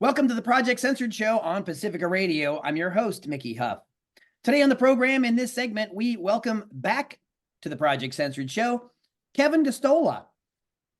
Welcome to the Project Censored Show on Pacifica Radio. I'm your host, Mickey Huff. Today on the program, in this segment, we welcome back to the Project Censored Show, Kevin Gosztola.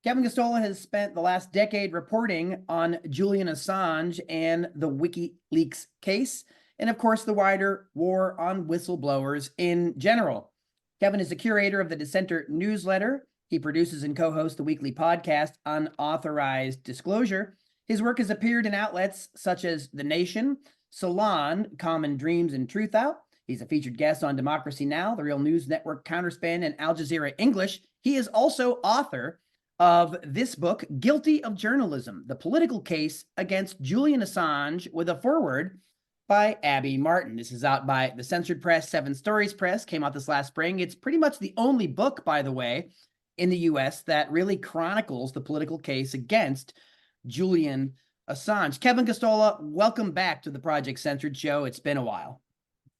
Kevin Gosztola has spent the last decade reporting on Julian Assange and the WikiLeaks case, and of course, the wider war on whistleblowers in general. Kevin is the curator of the Dissenter newsletter. He produces and co-hosts the weekly podcast, Unauthorized Disclosure. His work has appeared in outlets such as The Nation, Salon, Common Dreams, and Truth Out. He's a featured guest on Democracy Now!, The Real News Network, Counterspin, and Al Jazeera English. He is also author of this book, Guilty of Journalism, The Political Case Against Julian Assange, with a foreword by Abby Martin. This is out by the Censored Press, Seven Stories Press, came out this last spring. It's pretty much the only book, by the way, in the U.S. that really chronicles the political case against Julian Assange. Kevin Gosztola, welcome back to the Project Censored Show. It's been a while.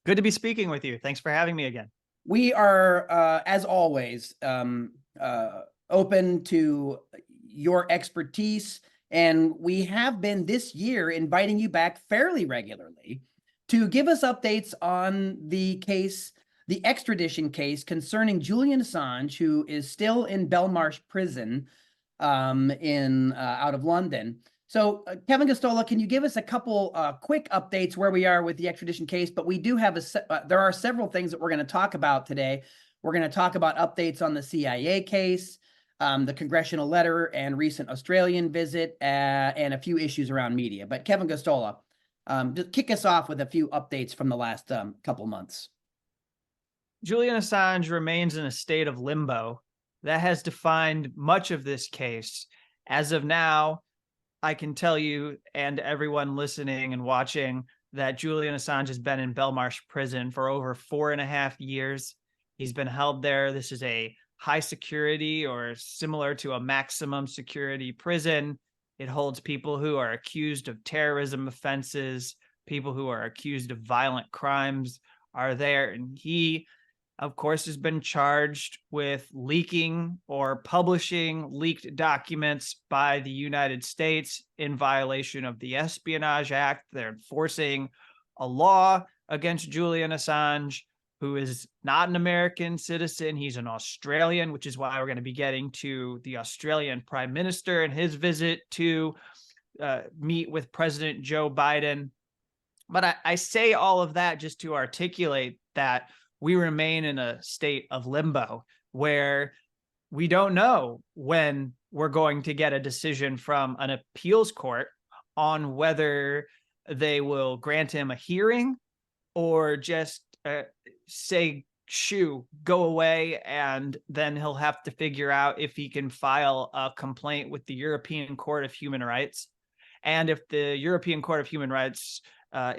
Good to be speaking with you. Thanks for having me again. We are, as always, open to your expertise, and we have been this year inviting you back fairly regularly to give us updates on the case, the extradition case concerning Julian Assange, who is still in Belmarsh prison out of London. So Kevin Gosztola, can you give us a couple quick updates where we are with the extradition case? But we do have there are several things that we're going to talk about today. We're going to talk about updates on the CIA case, the congressional letter and recent Australian visit, and a few issues around media. But Kevin Gosztola, just kick us off with a few updates from the last couple months. Julian Assange remains in a state of limbo that has defined much of this case. As of now, I can tell you and everyone listening and watching that Julian Assange has been in Belmarsh prison for over 4.5 years. He's been held there. This is a high security or similar to a maximum security prison. It holds people who are accused of terrorism offenses, people who are accused of violent crimes are there. And he, of course, has been charged with leaking or publishing leaked documents by the United States in violation of the Espionage Act. They're enforcing a law against Julian Assange, who is not an American citizen. He's an Australian, which is why we're going to be getting to the Australian Prime Minister and his visit to meet with President Joe Biden. But I say all of that just to articulate that we remain in a state of limbo where we don't know when we're going to get a decision from an appeals court on whether they will grant him a hearing or just say, shoo, go away, and then he'll have to figure out if he can file a complaint with the European Court of Human Rights. And if the European Court of Human Rights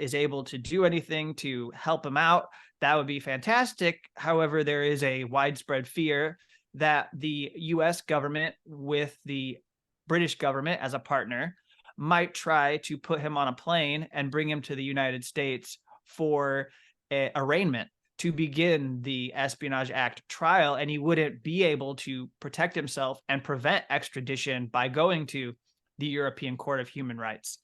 is able to do anything to help him out, that would be fantastic. However, there is a widespread fear that the US government, with the British government as a partner, might try to put him on a plane and bring him to the United States for arraignment to begin the Espionage Act trial. And he wouldn't be able to protect himself and prevent extradition by going to the European Court of Human Rights.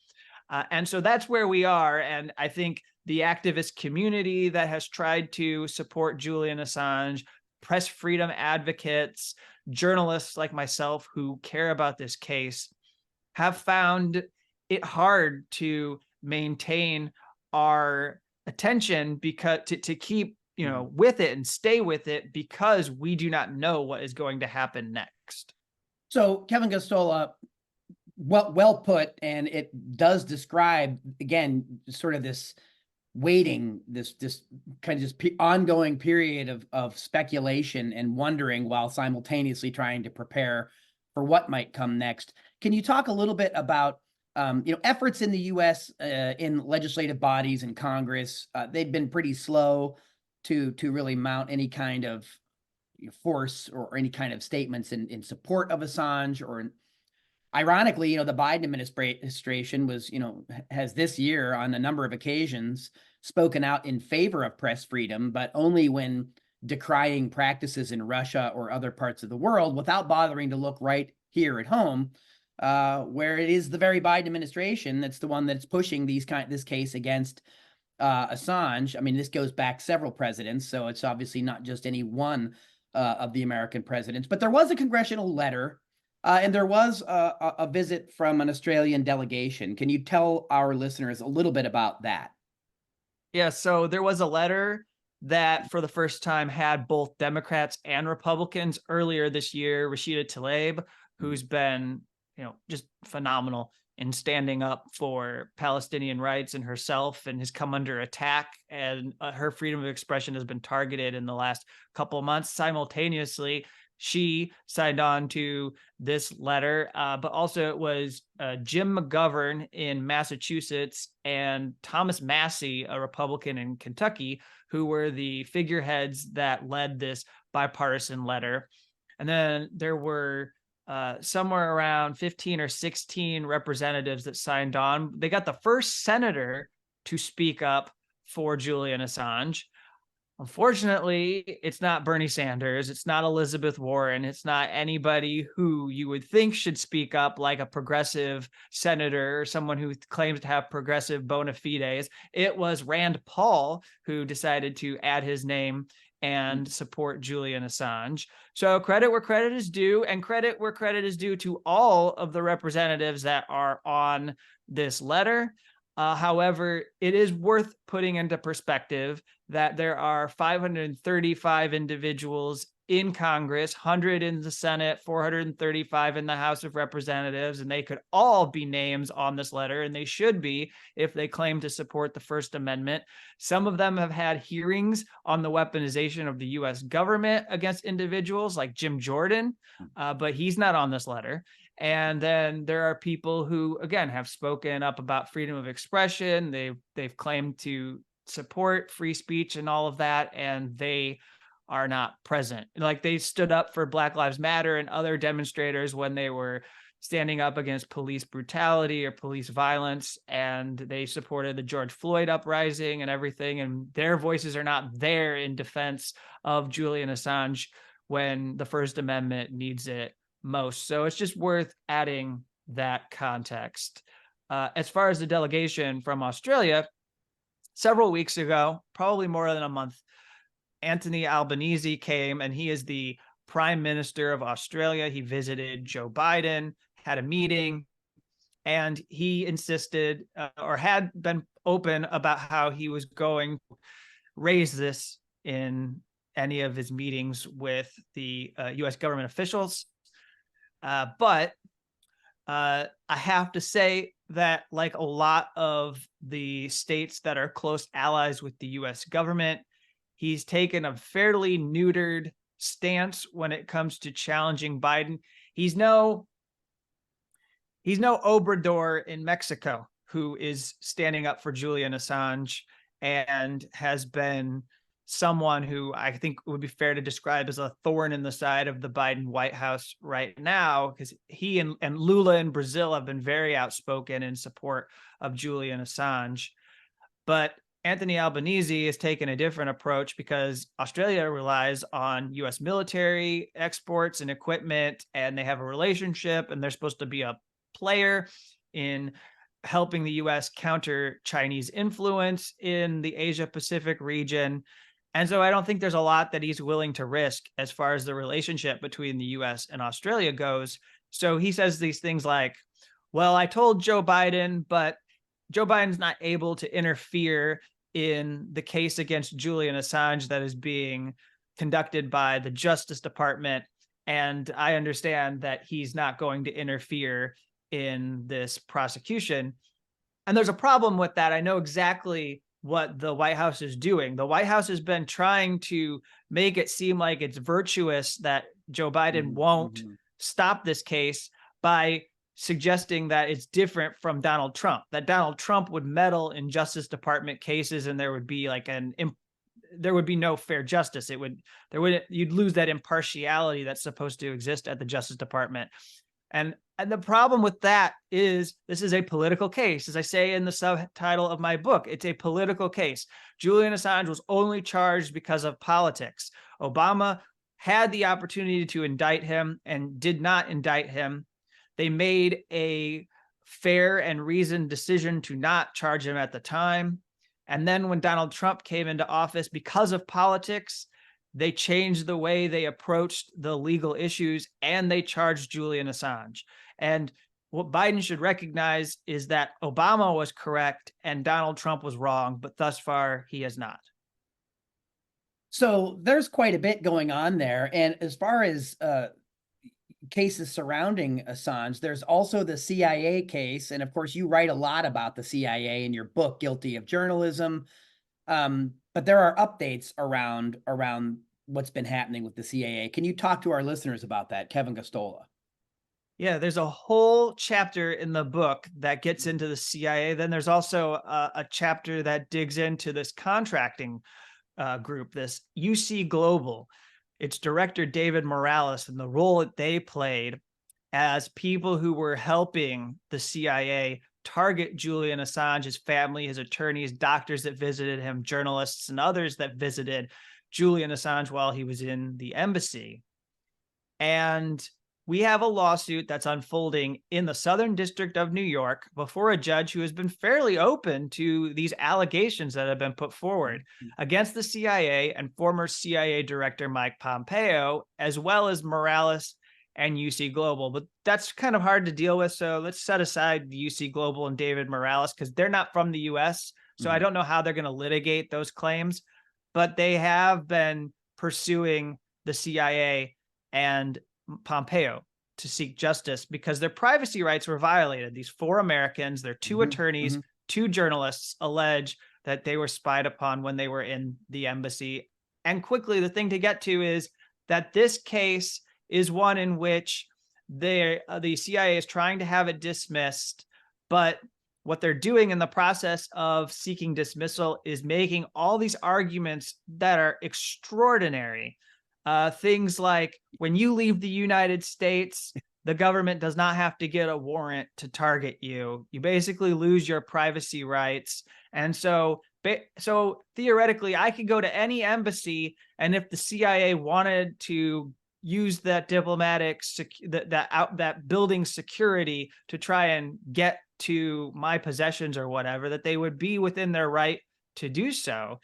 And so that's where we are. And I think the activist community that has tried to support Julian Assange, press freedom advocates, journalists like myself who care about this case, have found it hard to maintain our attention because to keep with it and stay with it, because we do not know what is going to happen next. So Kevin Gosztola, well put, and it does describe, again, sort of this waiting, this kind of just ongoing period of speculation and wondering while simultaneously trying to prepare for what might come next. Can you talk a little bit about efforts in the U.S. In legislative bodies and Congress? They've been pretty slow to really mount any kind of force or any kind of statements in support of Assange. Or ironically, the Biden administration has this year on a number of occasions spoken out in favor of press freedom, but only when decrying practices in Russia or other parts of the world, without bothering to look right here at home where it is the very Biden administration that's the one that's pushing this case against Assange. I mean, this goes back several presidents, so it's obviously not just any one of the American presidents. But there was a congressional letter, and there was a visit from an Australian delegation. Can you tell our listeners a little bit about that? Yeah, so there was a letter that for the first time had both Democrats and Republicans earlier this year. Rashida Tlaib, who's been, just phenomenal in standing up for Palestinian rights and herself, and has come under attack, and her freedom of expression has been targeted in the last couple of months. Simultaneously, she signed on to this letter, but also it was Jim McGovern in Massachusetts and Thomas Massey, a Republican in Kentucky, who were the figureheads that led this bipartisan letter. And then there were somewhere around 15 or 16 representatives that signed on. They got the first senator to speak up for Julian Assange. Unfortunately, it's not Bernie Sanders. It's not Elizabeth Warren. It's not anybody who you would think should speak up, like a progressive senator or someone who claims to have progressive bona fides. It was Rand Paul who decided to add his name and support Julian Assange. So credit where credit is due, and credit where credit is due to all of the representatives that are on this letter. However, it is worth putting into perspective that there are 535 individuals in Congress, 100 in the Senate, 435 in the House of Representatives, and they could all be names on this letter, and they should be if they claim to support the First Amendment. Some of them have had hearings on the weaponization of the U.S. government against individuals like Jim Jordan, but he's not on this letter. And then there are people who, again, have spoken up about freedom of expression. They've claimed to support free speech and all of that, and they are not present. Like, they stood up for Black Lives Matter and other demonstrators when they were standing up against police brutality or police violence, and they supported the George Floyd uprising and everything, and their voices are not there in defense of Julian Assange when the First Amendment needs it most. So it's just worth adding that context. As far as the delegation from Australia, several weeks ago, probably more than a month, Anthony Albanese came, and he is the Prime Minister of Australia. He visited Joe Biden, had a meeting, and he insisted or had been open about how he was going to raise this in any of his meetings with the U.S. government officials. But I have to say that, like a lot of the states that are close allies with the U.S. government, he's taken a fairly neutered stance when it comes to challenging Biden. He's no Obrador in Mexico, who is standing up for Julian Assange and has been someone who I think would be fair to describe as a thorn in the side of the Biden White House right now, because he and Lula in Brazil have been very outspoken in support of Julian Assange. But Anthony Albanese has taken a different approach because Australia relies on U.S. military exports and equipment, and they have a relationship, and they're supposed to be a player in helping the U.S. counter Chinese influence in the Asia-Pacific region. And so I don't think there's a lot that he's willing to risk as far as the relationship between the U.S. and Australia goes. So he says these things like, well, I told Joe Biden, but Joe Biden's not able to interfere in the case against Julian Assange that is being conducted by the Justice Department. And I understand that he's not going to interfere in this prosecution. And there's a problem with that. I know exactly what the White House is doing. The White House has been trying to make it seem like it's virtuous that Joe Biden won't stop this case by suggesting that it's different from Donald Trump, that Donald Trump would meddle in Justice Department cases and there would be like there would be no fair justice. You'd lose that impartiality that's supposed to exist at the Justice Department. And the problem with that is this is a political case. As I say in the subtitle of my book, it's a political case. Julian Assange was only charged because of politics. Obama had the opportunity to indict him and did not indict him. They made a fair and reasoned decision to not charge him at the time. And then when Donald Trump came into office, because of politics, they changed the way they approached the legal issues, and they charged Julian Assange. And what Biden should recognize is that Obama was correct and Donald Trump was wrong, but thus far he has not. So there's quite a bit going on there. And as far as cases surrounding Assange, there's also the CIA case. And of course, you write a lot about the CIA in your book, Guilty of Journalism. But there are updates around what's been happening with the CIA. Can you talk to our listeners about that, Kevin Gosztola? Yeah, there's a whole chapter in the book that gets into the CIA. Then there's also a chapter that digs into this contracting group, this UC Global. Its director, David Morales, and the role that they played as people who were helping the CIA target Julian Assange, his family, his attorneys, doctors that visited him, journalists, and others that visited Julian Assange while he was in the embassy. And we have a lawsuit that's unfolding in the Southern District of New York before a judge who has been fairly open to these allegations that have been put forward against the CIA and former CIA Director Mike Pompeo, as well as Morales and UC Global. But that's kind of hard to deal with. So let's set aside the UC Global and David Morales because they're not from the US. So I don't know how they're going to litigate those claims, but they have been pursuing the CIA and Pompeo to seek justice because their privacy rights were violated. These 4 Americans, their 2 attorneys, 2 journalists allege that they were spied upon when they were in the embassy. And quickly, the thing to get to is that this case is one in which the CIA is trying to have it dismissed, but what they're doing in the process of seeking dismissal is making all these arguments that are extraordinary. Things like when you leave the United States, the government does not have to get a warrant to target you. You basically lose your privacy rights. And so theoretically, I could go to any embassy, and if the CIA wanted to use that diplomatic that building security to try and get to my possessions or whatever, that they would be within their right to do so,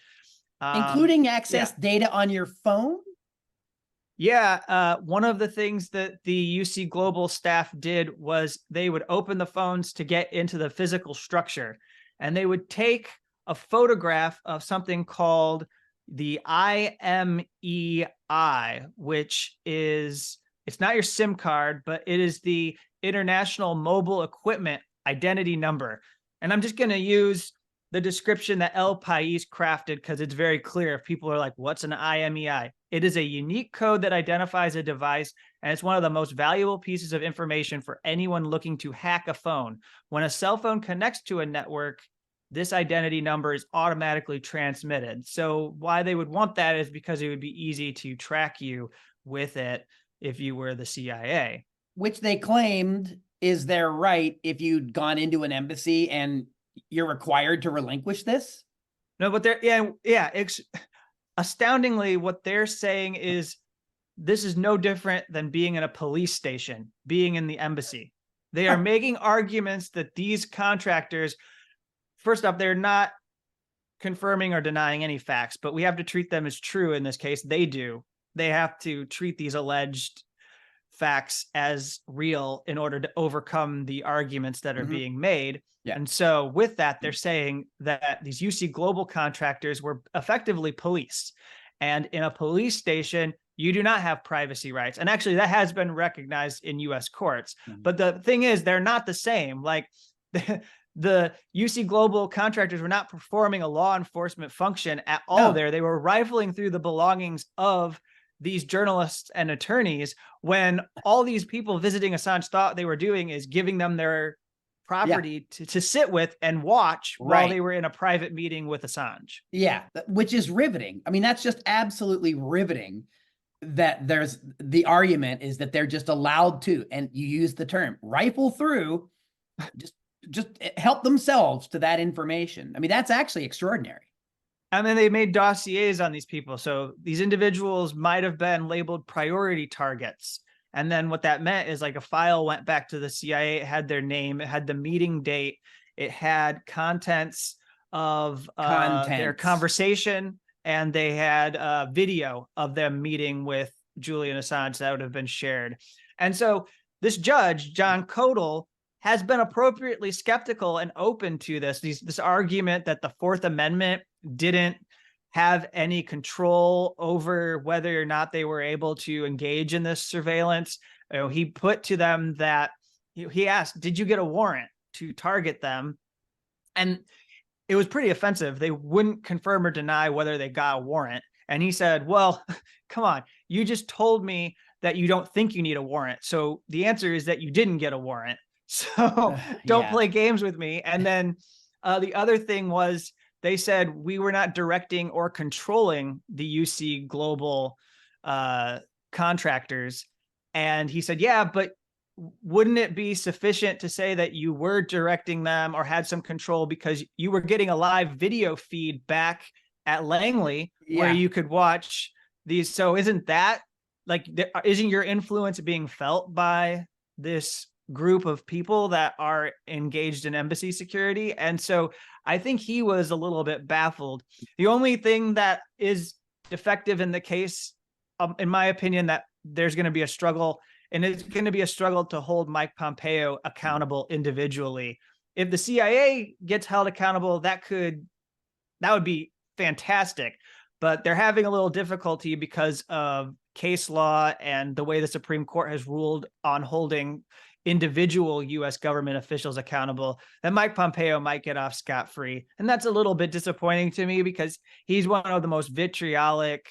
including access data on your phone. Yeah, one of the things that the UC Global staff did was they would open the phones to get into the physical structure, and they would take a photograph of something called the IMEI, which is, it's not your SIM card, but it is the International Mobile Equipment Identity Number. And I'm just going to use the description that El País crafted because it's very clear if people are like, what's an IMEI? It is a unique code that identifies a device, and it's one of the most valuable pieces of information for anyone looking to hack a phone. When a cell phone connects to a network, this identity number is automatically transmitted. So why they would want that is because it would be easy to track you with it if you were the CIA. Which they claimed is their right if you'd gone into an embassy and you're required to relinquish this? No, but astoundingly, what they're saying is this is no different than being in a police station, being in the embassy. They are making arguments that these contractors, first off, they're not confirming or denying any facts, but we have to treat them as true in this case. They do. They have to treat these alleged facts as real in order to overcome the arguments that are being made. Yeah. And so with that, they're saying that these UC Global contractors were effectively policed. And in a police station, you do not have privacy rights. And actually, that has been recognized in US courts. But the thing is, they're not the same. Like the UC Global contractors were not performing a law enforcement function at all there. They were rifling through the belongings of these journalists and attorneys when all these people visiting Assange thought they were doing is giving them their property to sit with and watch while they were in a private meeting with Assange. Yeah, which is riveting. I mean, that's just absolutely riveting that there's the argument is that they're just allowed to, and you use the term, rifle through, just help themselves to that information. I mean, that's actually extraordinary. And then they made dossiers on these people. So these individuals might have been labeled priority targets. And then what that meant is like a file went back to the CIA. It had their name, it had the meeting date, it had contents of their conversation, and they had video of them meeting with Julian Assange that would have been shared. And so this judge, John Kodal, has been appropriately skeptical and open to this argument that the Fourth Amendment didn't have any control over whether or not they were able to engage in this surveillance. He put to them that he asked, did you get a warrant to target them? And it was pretty offensive. They wouldn't confirm or deny whether they got a warrant. And he said, well, come on, you just told me that you don't think you need a warrant. So the answer is that you didn't get a warrant. So don't play games with me. And then the other thing was, they said we were not directing or controlling the UC Global contractors. And he said, yeah, but wouldn't it be sufficient to say that you were directing them or had some control because you were getting a live video feed back at Langley where you could watch these? So isn't that like, isn't your influence being felt by this group of people that are engaged in embassy security? And so I think he was a little bit baffled. The only thing that is defective in the case, in my opinion, that there's going to be a struggle, and it's going to be a struggle to hold Mike Pompeo accountable individually. If the CIA gets held accountable, that would be fantastic. But they're having a little difficulty because of case law and the way the Supreme Court has ruled on holding individual U.S. government officials accountable, that Mike Pompeo might get off scot-free. And that's a little bit disappointing to me because he's one of the most vitriolic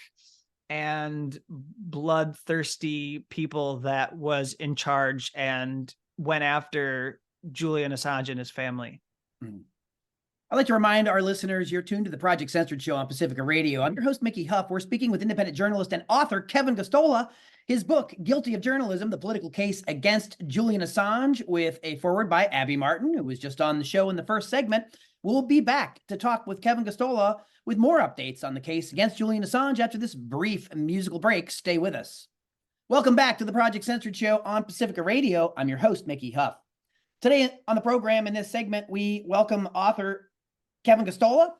and bloodthirsty people that was in charge and went after Julian Assange and his family. I'd like to remind our listeners you're tuned to the Project Censored Show on Pacifica Radio. I'm your host, Mickey Huff. We're speaking with independent journalist and author Kevin Gosztola. His book, Guilty of Journalism, The Political Case Against Julian Assange, with a foreword by Abby Martin, who was just on the show in the first segment. We'll be back to talk with Kevin Gosztola with more updates on the case against Julian Assange after this brief musical break. Stay with us. Welcome back to the Project Censored Show on Pacifica Radio. I'm your host, Mickey Huff. Today on the program, in this segment, we welcome author Kevin Gosztola.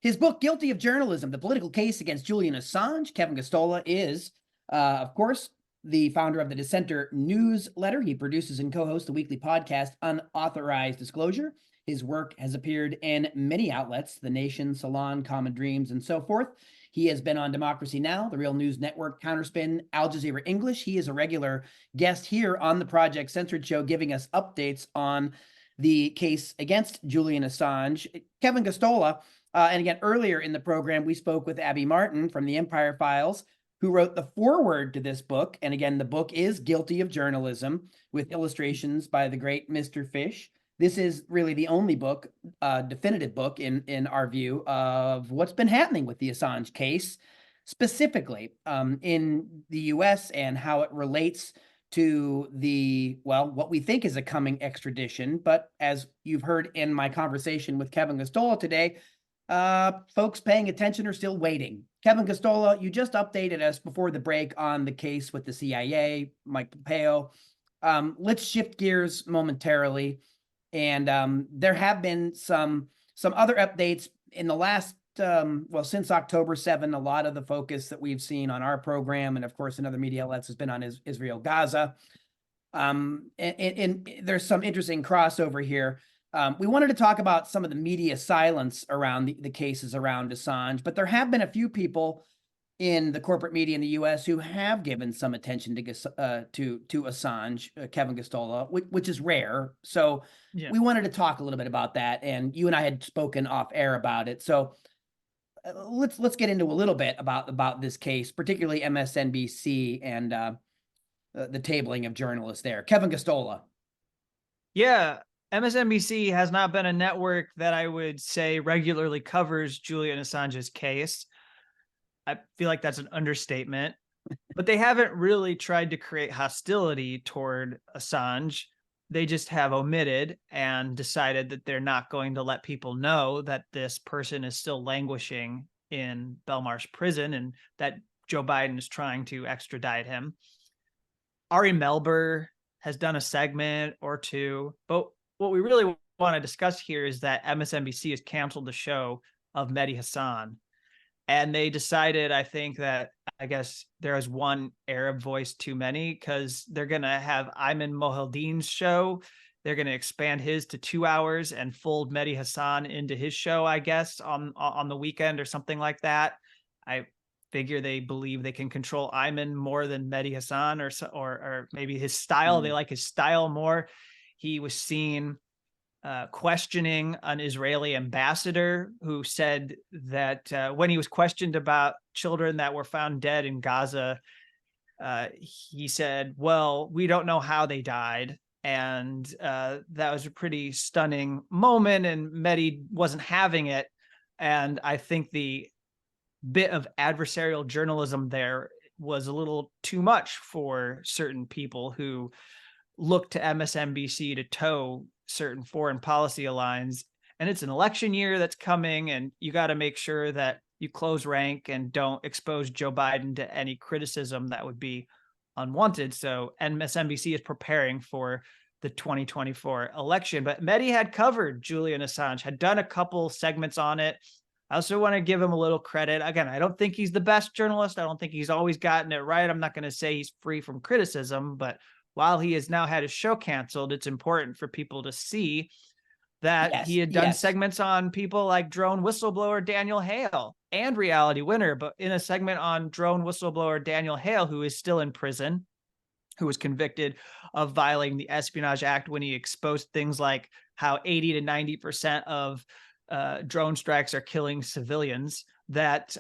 His book, Guilty of Journalism, The Political Case Against Julian Assange. Kevin Gosztola is, of course, the founder of the Dissenter newsletter. He produces and co-hosts the weekly podcast, Unauthorized Disclosure. His work has appeared in many outlets, The Nation, Salon, Common Dreams, and so forth. He has been on Democracy Now!, The Real News Network, Counterspin, Al Jazeera English. He is a regular guest here on the Project Censored Show, giving us updates on the case against Julian Assange. Kevin Gosztola, and again, earlier in the program, we spoke with Abby Martin from the Empire Files, who wrote the foreword to this book. And again, the book is Guilty of Journalism, with illustrations by the great Mr. Fish. This is really the only book, definitive book in our view, of what's been happening with the Assange case, specifically in the U.S. and how it relates to what we think is a coming extradition. But as you've heard in my conversation with Kevin Gosztola today, folks paying attention are still waiting. Kevin Gosztola, you just updated us before the break on the case with the CIA, Mike Pompeo. Let's shift gears momentarily. And there have been some other updates in the last, since October 7, a lot of the focus that we've seen on our program and, of course, in other media outlets has been on Israel, Gaza. And there's some interesting crossover here. We wanted to talk about some of the media silence around the cases around Assange, but there have been a few people in the corporate media in the U.S. who have given some attention to Assange, Kevin Gosztola, which is rare. So we wanted to talk a little bit about that, and you and I had spoken off air about it. So let's get into a little bit about this case, particularly MSNBC and the tabling of journalists there. Kevin Gosztola. Yeah, MSNBC has not been a network that I would say regularly covers Julian Assange's case. I feel like that's an understatement, but they haven't really tried to create hostility toward Assange. They just have omitted and decided that they're not going to let people know that this person is still languishing in Belmarsh prison and that Joe Biden is trying to extradite him. Ari Melber has done a segment or two. But what we really want to discuss here is that MSNBC has canceled the show of Mehdi Hasan. And they decided, I think, that I guess there is one Arab voice too many, because they're going to have Ayman Mohaldin's show. They're going to expand his to 2 hours and fold Mehdi Hasan into his show, I guess, on the weekend or something like that. I figure they believe they can control Ayman more than Mehdi Hasan, or maybe his style. They like his style more. He was seen questioning an Israeli ambassador who said that when he was questioned about children that were found dead in Gaza, he said, well, we don't know how they died. And that was a pretty stunning moment, and Mehdi wasn't having it. And I think the bit of adversarial journalism there was a little too much for certain people who look to MSNBC to toe certain foreign policy lines. And it's an election year that's coming, and you got to make sure that you close rank and don't expose Joe Biden to any criticism that would be unwanted. So MSNBC is preparing for the 2024 election. But Mehdi had covered Julian Assange, had done a couple segments on it. I also want to give him a little credit. Again, I don't think he's the best journalist. I don't think he's always gotten it right. I'm not going to say he's free from criticism, but while he has now had his show canceled, it's important for people to see that he had done segments on people like drone whistleblower Daniel Hale and Reality Winner. But in a segment on drone whistleblower Daniel Hale, who is still in prison, who was convicted of violating the Espionage Act when he exposed things like how 80 to 90% of drone strikes are killing civilians, that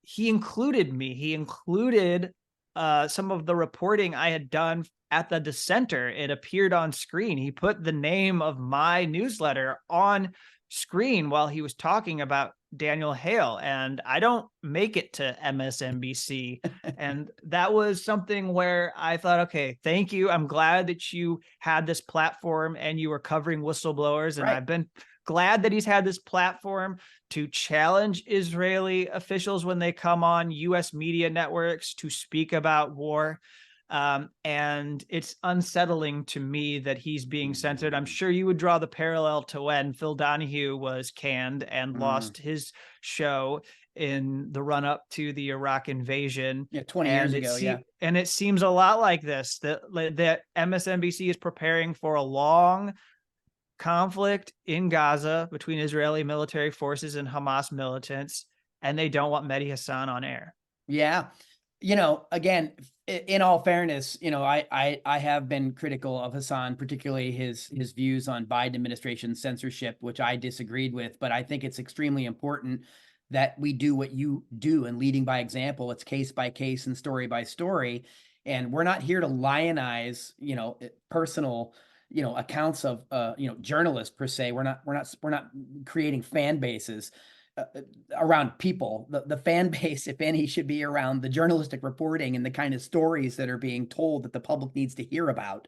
he included me. He included some of the reporting I had done at the Dissenter. It appeared on screen. He put the name of my newsletter on screen while he was talking about Daniel Hale, and I don't make it to MSNBC. And that was something where I thought, okay, thank you. I'm glad that you had this platform and you were covering whistleblowers. And I've been glad that he's had this platform to challenge Israeli officials when they come on US media networks to speak about war. And it's unsettling to me that he's being censored. I'm sure you would draw the parallel to when Phil Donahue was canned and lost his show in the run up to the Iraq invasion. 20 years ago. And it seems a lot like this, that MSNBC is preparing for a long conflict in Gaza between Israeli military forces and Hamas militants, and they don't want Mehdi Hasan on air. Yeah. Again, in all fairness, I have been critical of Hasan, particularly his views on Biden administration censorship, which I disagreed with. But I think it's extremely important that we do what you do, and leading by example. It's case by case and story by story. And we're not here to lionize, personal, accounts of, journalists per se. We're not creating fan bases around people. The fan base, if any, should be around the journalistic reporting and the kind of stories that are being told that the public needs to hear about.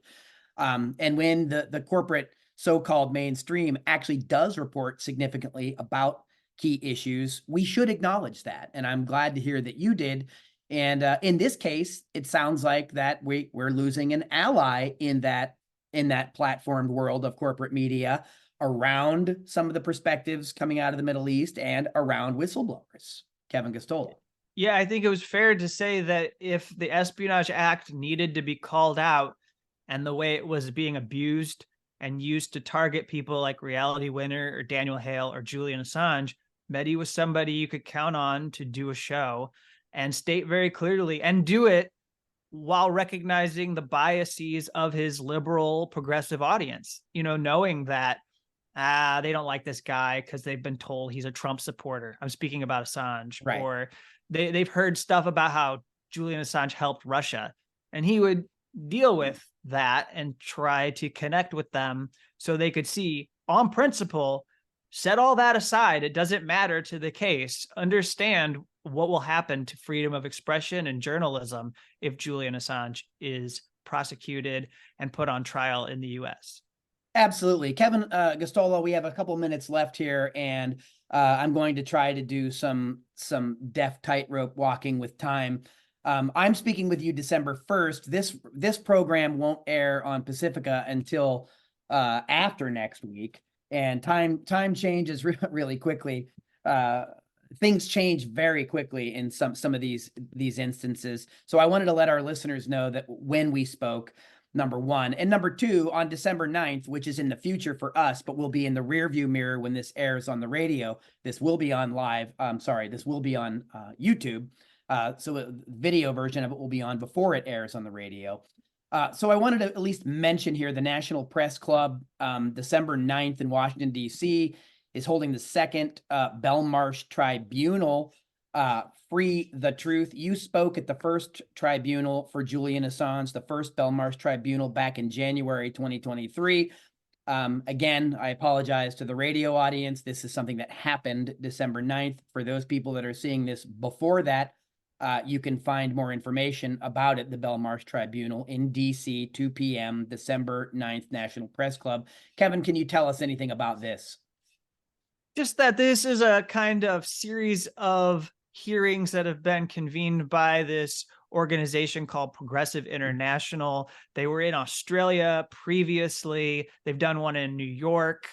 And when the corporate so-called mainstream actually does report significantly about key issues, we should acknowledge that. And I'm glad to hear that you did. And in this case, it sounds like that we're losing an ally in that platformed world of corporate media around some of the perspectives coming out of the Middle East and around whistleblowers. Kevin Gosztola. Yeah, I think it was fair to say that if the Espionage Act needed to be called out, and the way it was being abused and used to target people like Reality Winner or Daniel Hale or Julian Assange, Mehdi was somebody you could count on to do a show and state very clearly, and do it while recognizing the biases of his liberal progressive audience, knowing that they don't like this guy because they've been told he's a Trump supporter. I'm speaking about Assange. Right. Or they've heard stuff about how Julian Assange helped Russia, and he would deal with that and try to connect with them so they could see, on principle, set all that aside. It doesn't matter to the case. Understand what will happen to freedom of expression and journalism if Julian Assange is prosecuted and put on trial in the US. Absolutely. Kevin Gosztola, we have a couple minutes left here, and I'm going to try to do some deft tightrope walking with time. I'm speaking with you December 1st. This program won't air on Pacifica until after next week, and time changes really quickly. Things change very quickly in some of these instances. So I wanted to let our listeners know that when we spoke, number one, and number two, on December 9th, which is in the future for us, but will be in the rear view mirror when this airs on the radio. This will be on live. This will be on YouTube. So a video version of it will be on before it airs on the radio. So I wanted to at least mention here the National Press Club, December 9th in Washington, D.C., is holding the second Belmarsh Tribunal, Free the Truth. You spoke at the first tribunal for Julian Assange, the first Belmarsh Tribunal back in January 2023. Again, I apologize to the radio audience. This is something that happened December 9th. For those people that are seeing this before that, you can find more information about it, the Belmarsh Tribunal in DC, 2 p.m., December 9th, National Press Club. Kevin, can you tell us anything about this? Just that this is a kind of series of hearings that have been convened by this organization called Progressive International. They were in Australia previously. They've done one in New York.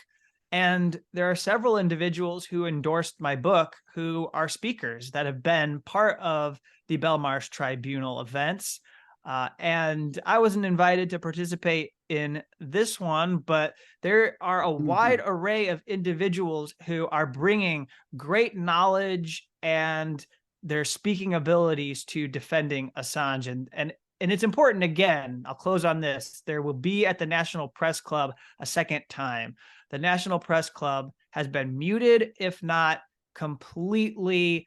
And there are several individuals who endorsed my book who are speakers that have been part of the Belmarsh Tribunal events. And I wasn't invited to participate in this one, but there are a wide array of individuals who are bringing great knowledge and their speaking abilities to defending Assange. And it's important, again, I'll close on this. There will be at the National Press Club a second time. The National Press Club has been muted, if not completely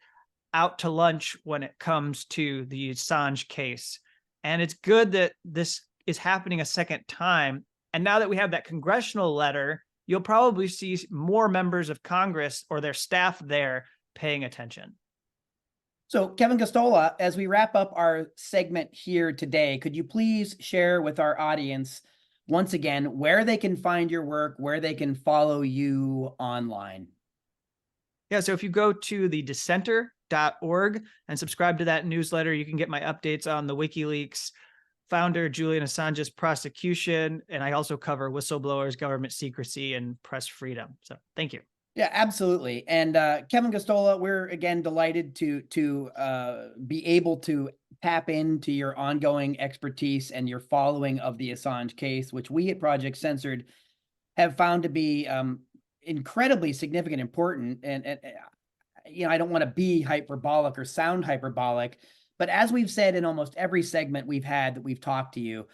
out to lunch when it comes to the Assange case. And it's good that this is happening a second time. And now that we have that congressional letter, you'll probably see more members of Congress or their staff there paying attention. So, Kevin Gosztola, as we wrap up our segment here today, could you please share with our audience, once again, where they can find your work, where they can follow you online? Yeah, so if you go to the dissenter.org and subscribe to that newsletter, you can get my updates on the WikiLeaks founder Julian Assange's prosecution, and I also cover whistleblowers, government secrecy, and press freedom. So thank you. Yeah, absolutely. And Kevin Gosztola, we're again delighted to be able to tap into your ongoing expertise and your following of the Assange case, which we at Project Censored have found to be incredibly significant, important. And you know, I don't want to be hyperbolic or sound hyperbolic, but as we've said in almost every segment we've had that we've talked to you,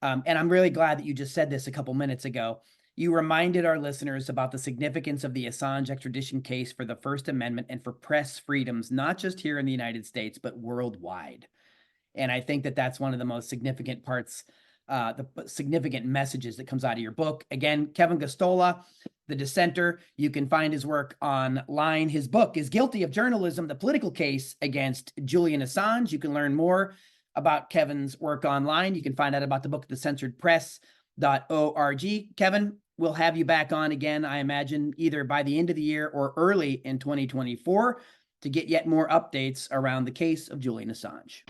and I'm really glad that you just said this a couple minutes ago, you reminded our listeners about the significance of the Assange extradition case for the First Amendment and for press freedoms, not just here in the United States, but worldwide. And I think that that's one of the most significant parts, the significant messages that comes out of your book. Again, Kevin Gosztola, the dissenter, you can find his work online. His book is Guilty of Journalism, the Political Case Against Julian Assange. You can learn more about Kevin's work online. You can find out about the book at thecensoredpress.org. Kevin, we'll have you back on again, I imagine, either by the end of the year or early in 2024 to get yet more updates around the case of Julian Assange.